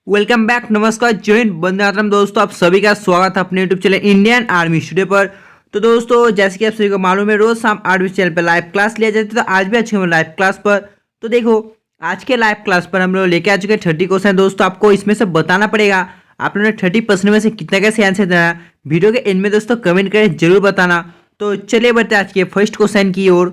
Welcome back, नमस्कार, जय हिंद, वंदे मातरम। दोस्तों आप सभी का स्वागत है अपने YouTube channel Indian army studio पर। तो दोस्तों जैसे कि आप सभी को मालूम है, रोज शाम 8 बजे चैनल पर लाइव क्लास लिया जाता है। तो आज भी अच्छे हम लाइव क्लास पर। तो देखो आज के लाइव क्लास पर हम लोग लेके आ चुके हैं 30 क्वेश्चन। दोस्तों आपको इसमें से बताना पड़ेगा आप लोगों ने 30% में से कितना कैसे आंसर देना। वीडियो के एंड में दोस्तों कमेंट करें, जरूर बताना। तो चलिए बढ़ते आज के फर्स्ट क्वेश्चन की ओर।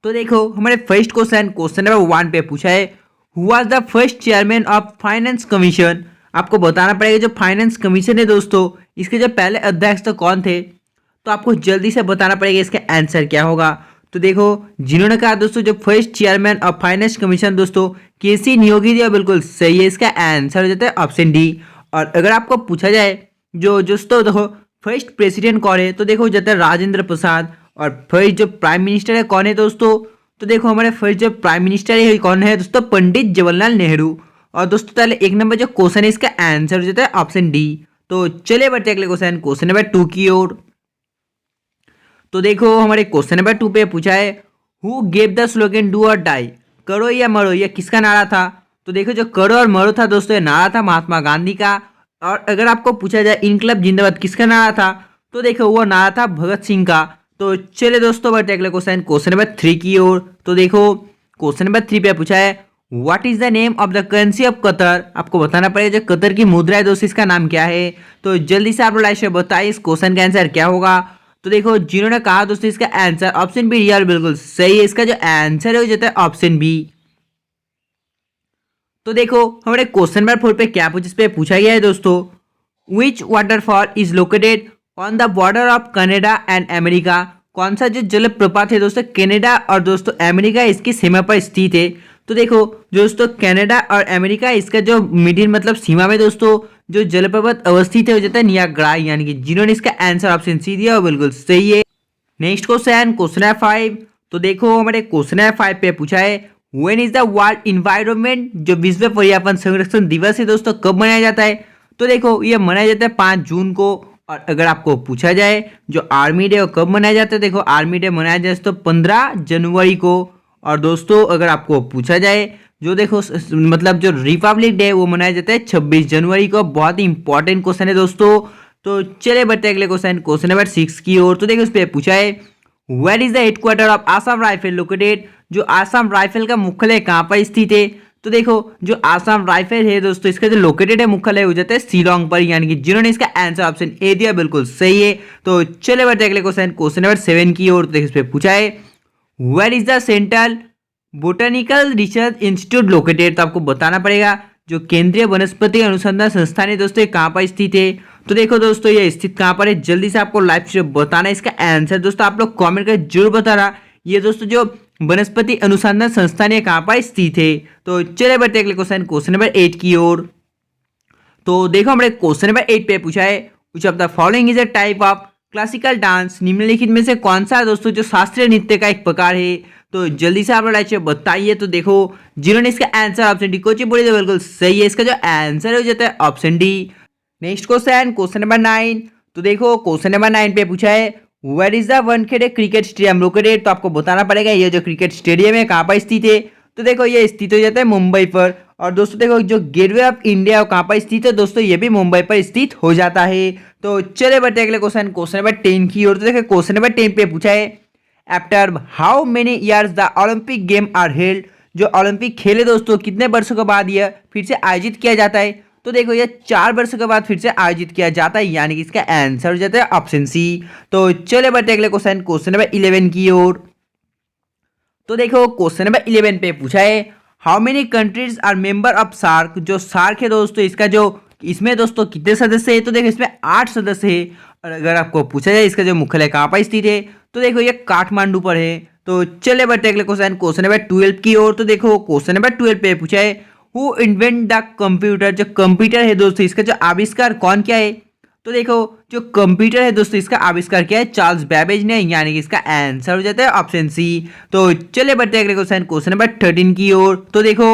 तो देखो हमारे फर्स्ट क्वेश्चन नंबर 1 पे पूछा है, who was the first chairman of finance commission. आपको बताना पड़ेगा जो फाइनेंस कमीशन है दोस्तों, इसके जो पहले अध्यक्ष तो कौन थे। तो आपको जल्दी से बताना पड़ेगा इसका आंसर क्या होगा। तो देखो जिन्होंने कहा दोस्तों जो first chairman of finance commission दोस्तों केसी नियोगी दिया, बिल्कुल सही है। इसका आंसर हो जाता है ऑप्शन डी। और अगर आपको पूछा जाए जो दोस्तों देखो फर्स्ट प्रेसिडेंट कौन है, तो देखो हो जाता है राजेंद्र प्रसाद। और फर्स्ट जो प्राइम मिनिस्टर है कौन है दोस्तों, तो देखो हमारे फर्स्ट जो प्राइम मिनिस्टर है कौन है दोस्तों, पंडित जवाहरलाल नेहरू। और दोस्तों पहले एक नंबर जो क्वेश्चन है इसका आंसर हो जाता है ऑप्शन डी। तो चलिए बढ़ते अगले क्वेश्चन नंबर 2 की ओर। तो देखो हमारे क्वेश्चन नंबर 2 पे पूछा है, who gave the slogan do और डाई। करो या मरो, यह किसका नारा था। तो देखो जो करो और मरो था दोस्तों, ये नारा था महात्मा गांधी का। और अगर आपको पूछा जाए इनकलाब जिंदाबाद किसका नारा था, तो देखो वो नारा था भगत सिंह का। तो चलिए दोस्तों बढ़ते अगले क्वेश्चन नंबर 3 की ओर। तो देखो क्वेश्चन नंबर 3 पे पूछा है, what is the name of the currency of Qatar. आपको बताना पड़ेगा जो कतर की मुद्रा है दोस्तों इसका नाम क्या है। तो जल्दी से आप लोग लाइक से बताइए इस क्वेश्चन का आंसर क्या होगा। तो देखो जिन्होंने कहा दोस्तों इसका आंसर ऑप्शन बी रियल, बिल्कुल सही है। इसका जो आंसर है वो जाता है ऑप्शन बी। तो देखो हमारे क्वेश्चन नंबर 4 पे क्या पूछा गया है दोस्तों, which waterfall is located on the border of Canada and America. कौन सा जो जलप्रपात है दोस्तों कनाडा और दोस्तों अमेरिका इसकी सीमा पर स्थित है। तो देखो दोस्तों कनाडा और अमेरिका इसका जो मिडिल मतलब सीमा में दोस्तों जो जलप्रपात अवस्थित है हो जाता है नियाग्रा, यानी कि जिन्होंने इसका आंसर ऑप्शन सी दिया वो बिल्कुल सही है। Next question number 5। तो देखो हमारे क्वेश्चन नंबर 5 पे पूछा है, when is the world environment, जो विश्व पर्यावरण संरक्षण दिवस है दोस्तों कब मनाया जाता है। तो देखो ये मनाया जाता है 5 जून को। और अगर आपको पूछा जाए जो आर्मी डे कब मनाया जाता है, देखो आर्मी डे मनाया जाता है तो 15 जनवरी को। और दोस्तों अगर आपको पूछा जाए जो देखो मतलब जो रिपब्लिक डे वो मनाया जाता है 26 जनवरी को। बहुत ही इंपॉर्टेंट क्वेश्चन है दोस्तों। तो चले बढ़ते अगले क्वेश्चन नंबर 6 की ओर। तो देखो इस पे पूछा है, where is the headquarter of Assam rifle located. जो आसाम राइफल का मुख्यालय कहाँ पर स्थित है। तो देखो जो आसाम राइफल है दोस्तों इसका जो लोकेटेड है मुख्यालय हो जाता है शिलोंग पर, यानी कि जिन्होंने इसका आंसर ऑप्शन ए दिया बिल्कुल सही है। तो चले बढ़ते अगले क्वेश्चन नंबर 7 की ओर। तो देखो इस पे पूछा है, where is the central botanical research institute located. तो आपको बताना पड़ेगा जो केंद्रीय वनस्पति अनुसंधान संस्थान है दोस्तों कहाँ पर स्थित है। तो देखो दोस्तों ये स्थित कहाँ पर है, जल्दी से आपको लाइव से बताना है इसका आंसर। दोस्तों आप लोग कमेंट कर जरूर बताना ये दोस्तों जो वनस्पति अनुसंधान संस्थान है कहाँ पर स्थित है। तो चले बढ़ते अगले क्वेश्चन नंबर 8 की ओर। तो देखो हमारे क्वेश्चन नंबर 8 पे पूछा है, which of the following is a type of classical dance. निम्नलिखित में से कौन सा दोस्तों जो शास्त्रीय नृत्य का एक प्रकार है। तो जल्दी से आप लोग लाइक से बताइए। तो देखो जिन्होंने इसका आंसर ऑप्शन डी कुचिपुड़ी तो बिल्कुल सही है। इसका जो आंसर हो जाता है option D. Next question number 9। तो देखो क्वेश्चन नंबर 9 पे पूछा है, where is the Wankhede cricket stadium located. तो आपको बताना पड़ेगा ये जो क्रिकेट स्टेडियम है कहाँ पर स्थित है। तो देखो ये स्थित हो जाता है मुंबई पर। और दोस्तों देखो जो गेटवे ऑफ इंडिया कहाँ पर स्थित है दोस्तों, ये भी मुंबई पर स्थित हो जाता है। तो चले बढ़ते अगले क्वेश्चन नंबर 10 की ओर। तो देखो क्वेश्चन नंबर 10 पे पूछा है, after how many years the Olympic game are held. जो ओलंपिक खेले दोस्तों कितने वर्षों के बाद यह फिर से आयोजित किया जाता है। तो देखो ये 4 वर्षों के बाद फिर से आयोजित किया जाता है, यानी कि इसका आंसर हो जाता है ऑप्शन सी। तो चले बढ़ते अगले क्वेश्चन नंबर 11 की ओर। तो देखो क्वेश्चन नंबर 11 पे पूछा है, how many countries are member of SAARC. जो सार्क है दोस्तों इसका जो इसमें दोस्तों कितने सदस्य है। तो देखो इसमें 8 सदस्य है। और अगर आपको पूछा जाए इसका जो मुख्यालय कहाँ पर स्थित है, तो देखो ये काठमांडू पर है। तो चले बढ़ते अगले क्वेश्चन नंबर 12 की ओर। तो देखो क्वेश्चन नंबर 12 पे पूछा है, हु इन्वेंट द कंप्यूटर। जो कंप्यूटर है दोस्तों इसका जो आविष्कार कौन किया है। तो देखो जो कंप्यूटर है दोस्तों इसका आविष्कार किया है चार्ल्स बैबेज ने, यानी कि इसका आंसर हो जाता है ऑप्शन सी। तो चले बढ़ते अगले क्वेश्चन नंबर 13 की ओर। तो देखो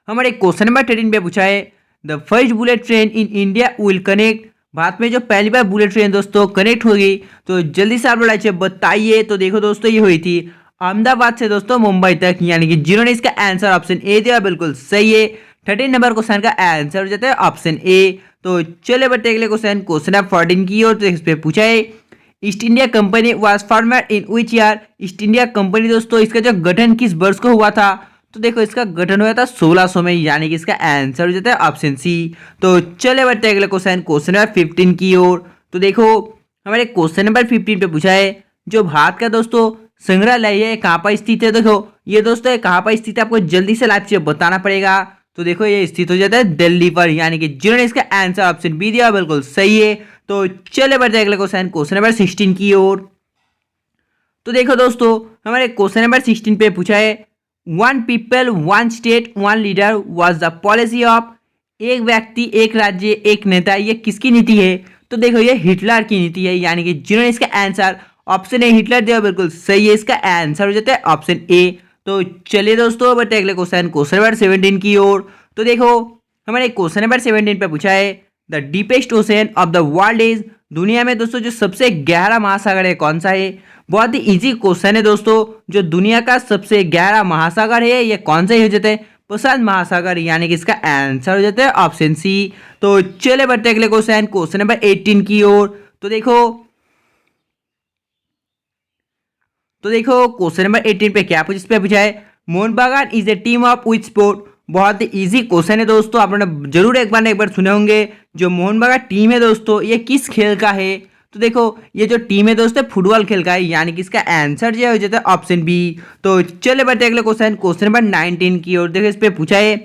हमारे क्वेश्चन नंबर 13 पे पूछा है, the first bullet train in India will connect. Bharat में जो पहली बार बुलेट ट्रेन दोस्तों कनेक्ट होगी। तो जल्दी से आप लोग बताइए। तो देखो दोस्तों ये हुई थी अहमदाबाद से दोस्तों मुंबई तक, यानी कि जिन्होंने इसका आंसर ऑप्शन ए दिया बिल्कुल सही है। 13 नंबर क्वेश्चन का आंसर हो जाता है ऑप्शन ए। तो चलिए बढ़ते अगले क्वेश्चन नंबर 14 की ओर। तो इस पे पूछा है east India company was formed in which year. East India company दोस्तों इसका जो गठन किस वर्ष को हुआ था। तो देखो इसका गठन हुआ था 1600 में, यानी कि इसका आंसर हो जाता है ऑप्शन सी। तो चले बढ़ते अगले क्वेश्चन नंबर 15 की ओर। तो देखो हमारे क्वेश्चन नंबर 15 पे पूछा है जो भारत का दोस्तों संग्रहालय है कहाँ पर स्थित है। देखो ये दोस्तों कहाँ पर स्थित है, आपको जल्दी से लाइव से बताना पड़ेगा। तो देखो ये स्थित हो जाता है दिल्ली पर, यानी कि जिन्होंने इसका आंसर ऑप्शन बी दिया बिल्कुल सही है। तो चले बढ़ते अगले क्वेश्चन नंबर 16 की ओर। तो देखो दोस्तों हमारे क्वेश्चन नंबर 16 पे पूछा है one people one state one leader was the policy of. एक व्यक्ति एक राज्य एक नेता, ये किसकी नीति है। तो देखो ये हिटलर की नीति है, यानी कि जिन्होंने इसका आंसर ऑप्शन ए हिटलर दिया बिल्कुल सही है। इसका आंसर हो जाता है ऑप्शन ए। तो चलिए दोस्तों बढ़ते अगले क्वेश्चन नंबर 17 की ओर। तो देखो हमारे क्वेश्चन नंबर 17 पे पूछा है the deepest ocean of the world is. दुनिया में दोस्तों जो सबसे गहरा महासागर है कौन सा है। बहुत ही इजी क्वेश्चन है दोस्तों, जो दुनिया का सबसे गहरा महासागर है ये कौन सा हो जाता है, प्रशांत महासागर, यानी कि इसका आंसर हो जाता है ऑप्शन सी। तो चले बढ़ते अगले क्वेश्चन नंबर 18 की ओर। तो देखो क्वेश्चन नंबर 18 पे क्या पूछा है मोहन बागान is a team of which sport. बहुत ही इजी क्वेश्चन है दोस्तों, आप लोगों जरूर एक बार सुने होंगे। जो मोहन बागान टीम है दोस्तों ये किस खेल का है। तो देखो ये जो टीम है दोस्तों फुटबॉल खेल का है, यानी कि इसका आंसर जो हो जाता है ऑप्शन बी। तो चले बढ़ते अगले क्वेश्चन नंबर 19 की ओर। देखो इस पे पूछा है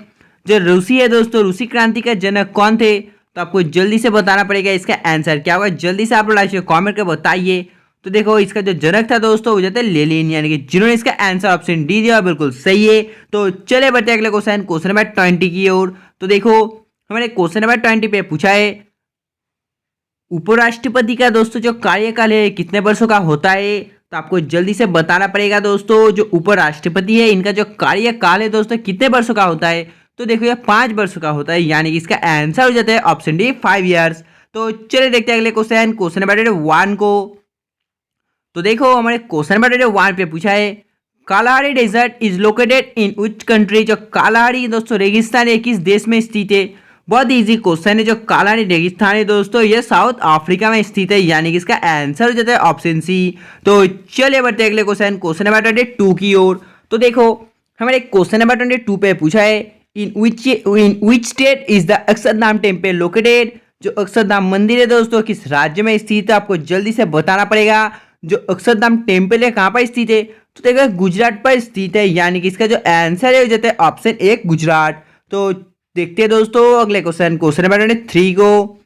जो रूसी है दोस्तों रूसी क्रांति का जनक कौन थे। तो आपको जल्दी से बताना पड़ेगा इसका आंसर क्या होगा, जल्दी से आप लोग लाइक कॉमेंट कर बताइए। तो देखो इसका जो जनक था दोस्तों हो जाता है लेनिन, यानी कि जिन्होंने इसका आंसर ऑप्शन डी दिया बिल्कुल सही है। तो चले बढ़ते अगले क्वेश्चन नंबर 20 की ओर। तो देखो हमारे क्वेश्चन नंबर 20 पे पूछा है उपराष्ट्रपति का दोस्तों जो कार्यकाल है कितने वर्षों का होता है। तो आपको जल्दी से बताना पड़ेगा दोस्तों जो उपराष्ट्रपति है इनका जो कार्यकाल है दोस्तों कितने वर्षों का होता है। तो देखो ये 5 वर्षों का होता है, यानी कि इसका आंसर हो जाता है ऑप्शन डी 5 ईयर्स। तो चलिए देखते हैं अगले क्वेश्चन नंबर 1 को। तो देखो हमारे क्वेश्चन नंबर 1 पे पूछा है Kalahari desert is located in which country. जो कालाहारी दोस्तों रेगिस्तान है किस देश में स्थित है। बहुत इजी क्वेश्चन है, जो कालाहारी रेगिस्तान है दोस्तों ये साउथ अफ्रीका में स्थित है, यानी कि इसका आंसर हो जाता है ऑप्शन सी। तो चलिए बढ़ते अगले क्वेश्चन नंबर 22 की ओर। तो देखो हमारे क्वेश्चन नंबर 22 पे पूछा है in which state is the Akshardham temple located. जो अक्षरधाम मंदिर है दोस्तों किस राज्य में स्थित है, आपको जल्दी से बताना पड़ेगा। जो अक्षरधाम टेम्पल है कहाँ पर स्थित है। तो देखो गुजरात पर स्थित है, यानी कि इसका जो आंसर है हो जाता है ऑप्शन ए गुजरात। तो देखते हैं दोस्तों अगले क्वेश्चन नंबर 3 को।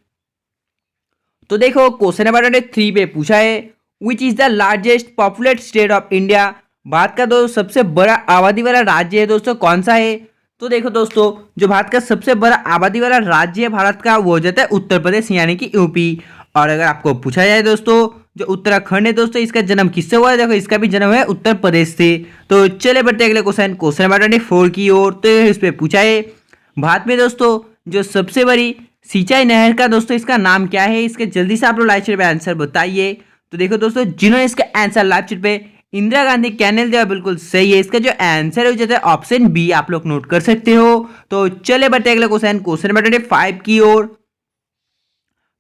तो देखो क्वेश्चन नंबर 3 पे पूछा है which is the largest populate state of India. Bharat का दोस्तों सबसे बड़ा आबादी वाला राज्य है दोस्तों कौन सा है। तो देखो दोस्तों जो भारत का सबसे बड़ा आबादी वाला राज्य है भारत का वो हो जाता है उत्तर प्रदेश, यानी कि यूपी। और अगर आपको पूछा जाए दोस्तों जो उत्तराखंड है दोस्तों इसका जन्म किससे हुआ है। देखो इसका भी जन्म है उत्तर प्रदेश से। तो चले बढ़ते अगले क्वेश्चन नंबर 24 की ओर। तो इस पे पूछा है भारत में दोस्तों जो सबसे बड़ी सिंचाई नहर का दोस्तों इसका नाम क्या है। इसके जल्दी से आप लोग लाइव चैट पे आंसर बताइए। तो देखो दोस्तों जिन्होंने इसका आंसर लाइव चैट पे इंदिरा गांधी कैनल दिया बिल्कुल सही है। इसका जो आंसर हो जाता है ऑप्शन बी, आप लोग नोट कर सकते हो। तो चले बढ़ते अगले क्वेश्चन नंबर 25 की ओर।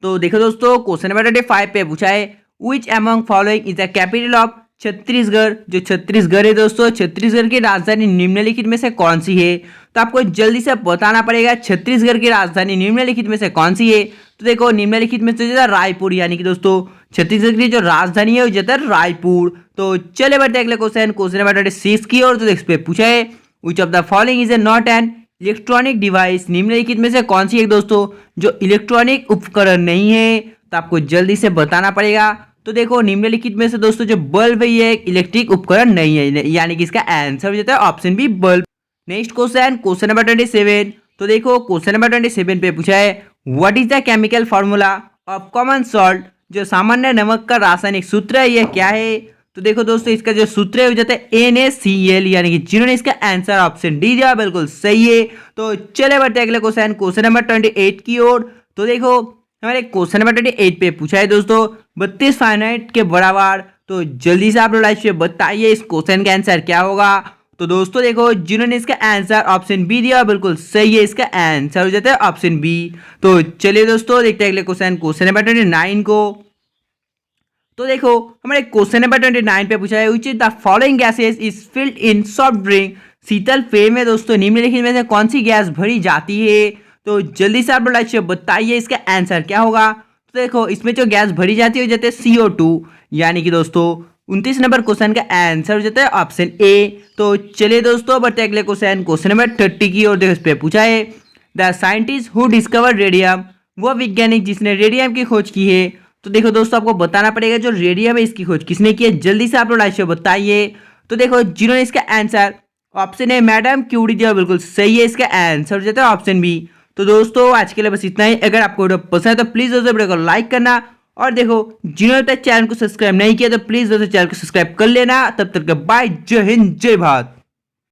तो देखो दोस्तों क्वेश्चन नंबर 25 पे पूछा है which among following is the capital of Chhattisgarh. जो छत्तीसगढ़ है दोस्तों छत्तीसगढ़ की राजधानी निम्नलिखित में से कौन सी है। तो आपको जल्दी से बताना पड़ेगा छत्तीसगढ़ की राजधानी निम्नलिखित में से कौन सी है। तो देखो निम्नलिखित में से रायपुर, यानी कि दोस्तों छत्तीसगढ़ की जो राजधानी है वो जाता है रायपुर। तो चले बढ़ते अगले क्वेश्चन नंबर 26 की ओर। तो इस पे पूछा है which of the following is a not an electronic device. निम्नलिखित में से कौन सी है दोस्तों जो इलेक्ट्रॉनिक उपकरण नहीं है। तो आपको जल्दी से बताना पड़ेगा। तो देखो निम्नलिखित में से दोस्तों जो बल्ब है ये एक इलेक्ट्रिक उपकरण नहीं है, यानी कि इसका आंसर हो जाता है option B bulb. Next question number 27। तो देखो क्वेश्चन नंबर 27 पे पूछा है what is the chemical formula of common salt. जो सामान्य नमक का रासायनिक सूत्र है यह क्या है। तो देखो दोस्तों इसका जो सूत्र है हो जाता है NaCl, यानी कि जिन्होंने इसका आंसर ऑप्शन डी दिया बिल्कुल सही है। तो चले बढ़ते अगले क्वेश्चन नंबर 28 की ओर। तो देखो हमारे क्वेश्चन नंबर 28 पे पूछा है दोस्तों 32 फारेनहाइट के बराबर। तो जल्दी से आप लोग लाइव से बताइए इस क्वेश्चन का आंसर क्या होगा। तो दोस्तों देखो जिन्होंने इसका आंसर ऑप्शन बी दिया बिल्कुल सही है, इसका आंसर हो जाता है ऑप्शन बी। तो चलिए दोस्तों देखते हैं अगले क्वेश्चन नंबर 29 को। तो देखो हमारे क्वेश्चन नंबर 29 पे पूछा है which is the following gases is filled in soft drink. शीतल पेय में दोस्तों निम्नलिखित में से कौन सी गैस भरी जाती है। तो जल्दी से आप लोग बताइए इसका आंसर क्या होगा। तो देखो इसमें जो गैस भरी जाती है हो जाते हैं CO2, यानी कि दोस्तों 29 नंबर क्वेश्चन का आंसर हो जाता है ऑप्शन ए। तो चलिए दोस्तों बढ़ते अगले क्वेश्चन नंबर 30 की ओर। देखो इस पे पूछा है the scientist who discover radium, वह वैज्ञानिक जिसने रेडियम की खोज की है। तो देखो दोस्तों आपको बताना पड़ेगा जो रेडियम है इसकी खोज किसने की है, जल्दी से आप लोग लाइक बताइए। तो देखो जिन्होंने इसका आंसर ऑप्शन है मैडम क्यूरी दिया बिल्कुल सही है, इसका आंसर हो जाता है ऑप्शन बी। तो दोस्तों आज के लिए बस इतना ही। अगर आपको वीडियो पसंद है तो प्लीज दोस्तों वीडियो को लाइक करना, और देखो जिन्होंने तक चैनल को सब्सक्राइब नहीं किया तो प्लीज दोस्तों चैनल को सब्सक्राइब कर लेना। तब तक बाय, जय हिंद जय भारत।